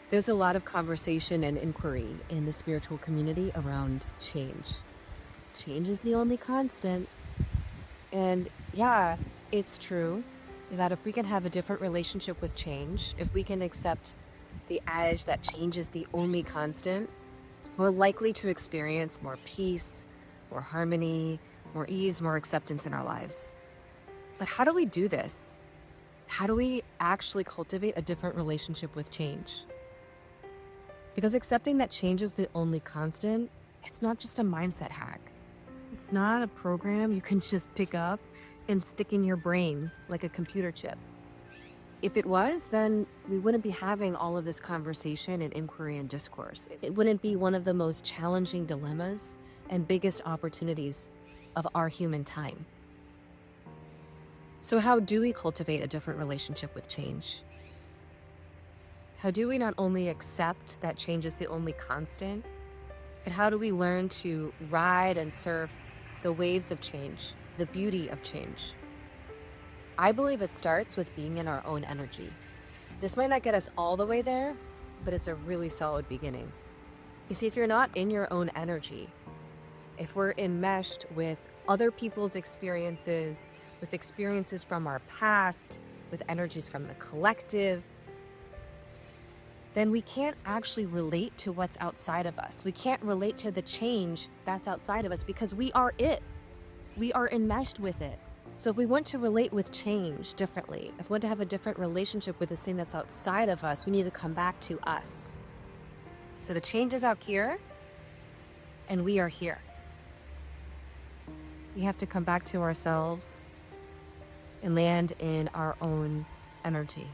There's a lot of conversation and inquiry in the spiritual community around change. Change is the only constant. And yeah, it's true that if we can have a different relationship with change, if we can accept the adage that change is the only constant, we're likely to experience more peace, more harmony, more ease, more acceptance in our lives. But how do we do this? How do we actually cultivate a different relationship with change? Because accepting that change is the only constant, it's not just a mindset hack. It's not a program you can just pick up and stick in your brain like a computer chip. If it was, then we wouldn't be having all of this conversation and inquiry and discourse. It wouldn't be one of the most challenging dilemmas and biggest opportunities of our human time. So, how do we cultivate a different relationship with change? How do we not only accept that change is the only constant, but how do we learn to ride and surf the waves of change, the beauty of change? I believe it starts with being in our own energy. This might not get us all the way there, but it's a really solid beginning. You see, if you're not in your own energy, if we're enmeshed with other people's experiences, with experiences from our past, with energies from the collective, then we can't actually relate to what's outside of us. We can't relate to the change that's outside of us because we are it. We are enmeshed with it. So if we want to relate with change differently, if we want to have a different relationship with this thing that's outside of us, we need to come back to us. So the change is out here and we are here. We have to come back to ourselves and land in our own energy.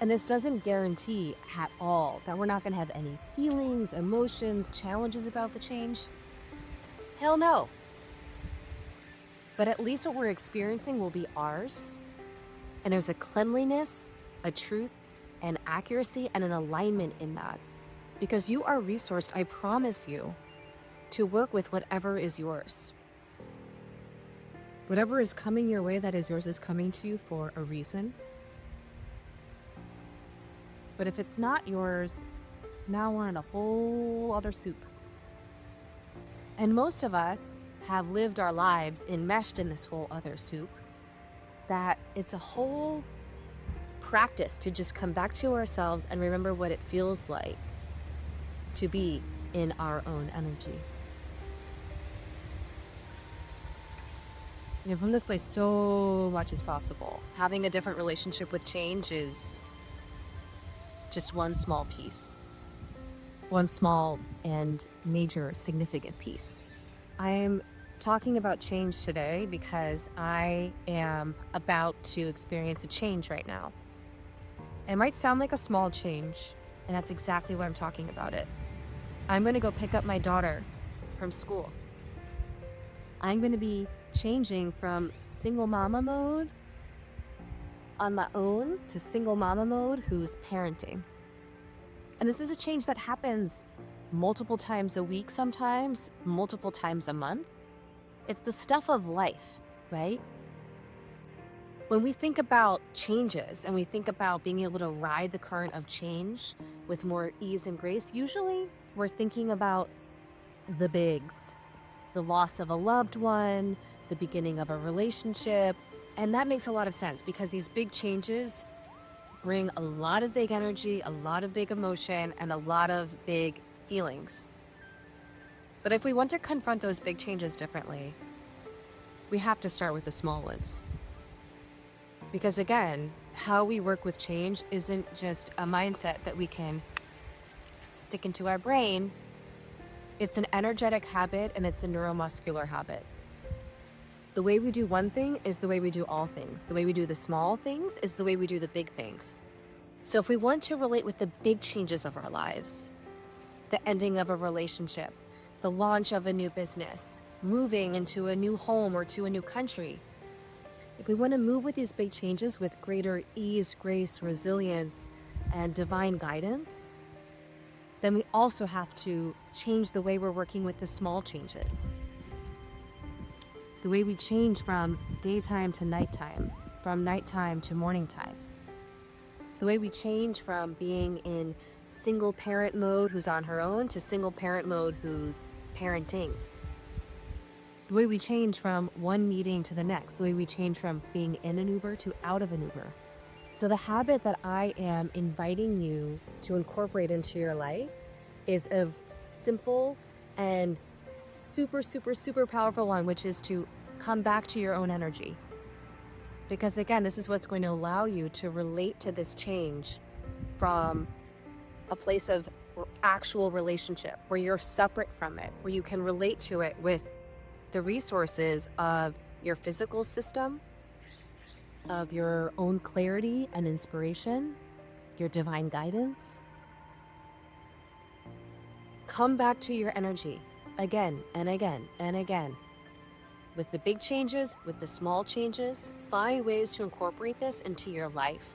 And this doesn't guarantee at all that we're not going to have any feelings, emotions, challenges about the change. Hell no. But at least what we're experiencing will be ours. And there's a cleanliness, a truth, an accuracy, and an alignment in that. Because you are resourced, I promise you, to work with whatever is yours. Whatever is coming your way that is yours is coming to you for a reason. But if it's not yours, now we're in a whole other soup. And most of us have lived our lives enmeshed in this whole other soup, that it's a whole practice to just come back to ourselves and remember what it feels like to be in our own energy. From this place, so much is possible. Having a different relationship with change is just one small piece, one small and major significant piece. I'm talking about change today because I am about to experience a change right now. It might sound like a small change, and that's exactly why I'm talking about it. I'm going to go pick up my daughter from school. I'm going to be changing from single mama mode on my own to single mama mode who's parenting. And this is a change that happens multiple times a week sometimes, multiple times a month. It's the stuff of life, right? When we think about changes and we think about being able to ride the current of change with more ease and grace, usually we're thinking about the bigs, the loss of a loved one, the beginning of a relationship. And that makes a lot of sense because these big changes bring a lot of big energy, a lot of big emotion, and a lot of big feelings. But if we want to confront those big changes differently, we have to start with the small ones. Because again, how we work with change isn't just a mindset that we can stick into our brain. It's an energetic habit and it's a neuromuscular habit. The way we do one thing is the way we do all things. The way we do the small things is the way we do the big things. So if we want to relate with the big changes of our lives, the ending of a relationship, the launch of a new business, moving into a new home or to a new country, if we want to move with these big changes with greater ease, grace, resilience, and divine guidance, then we also have to change the way we're working with the small changes. The way we change from daytime to nighttime, from nighttime to morning time. The way we change from being in single parent mode who's on her own to single parent mode who's parenting. The way we change from one meeting to the next. The way we change from being in an Uber to out of an Uber. So the habit that I am inviting you to incorporate into your life is a simple and super, super, super powerful one, which is to come back to your own energy. Because again, this is what's going to allow you to relate to this change from a place of actual relationship where you're separate from it, where you can relate to it with the resources of your physical system, of your own clarity and inspiration, your divine guidance. Come back to your energy again and again and again. With the big changes, with the small changes, find ways to incorporate this into your life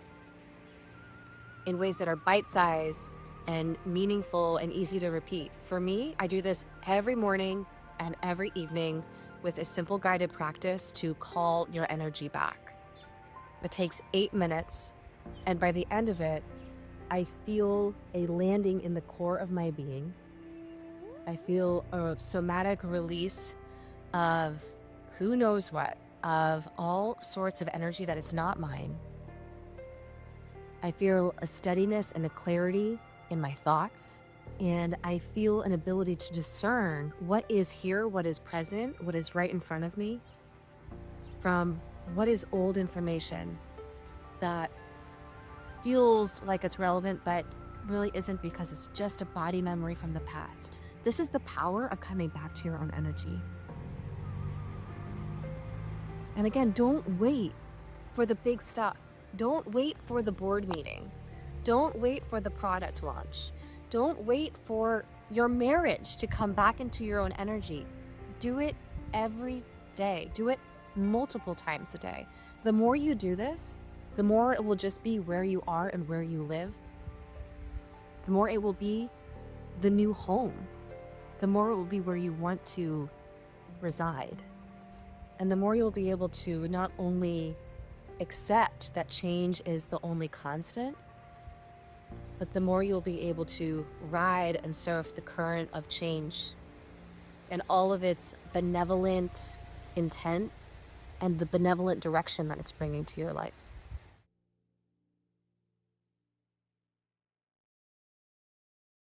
in ways that are bite-sized and meaningful and easy to repeat. For me, I do this every morning and every evening with a simple guided practice to call your energy back. It takes 8 minutes, and by the end of it, I feel a landing in the core of my being. I feel a somatic release of who knows what, of all sorts of energy that is not mine. I feel a steadiness and a clarity in my thoughts, and I feel an ability to discern what is here, what is present, what is right in front of me, from what is old information that feels like it's relevant, but really isn't because it's just a body memory from the past. This is the power of coming back to your own energy. And again, don't wait for the big stuff. Don't wait for the board meeting. Don't wait for the product launch. Don't wait for your marriage to come back into your own energy. Do it every day. Do it multiple times a day. The more you do this, the more it will just be where you are and where you live. The more it will be the new home. The more it will be where you want to reside. And the more you'll be able to not only accept that change is the only constant, but the more you'll be able to ride and surf the current of change and all of its benevolent intent and the benevolent direction that it's bringing to your life.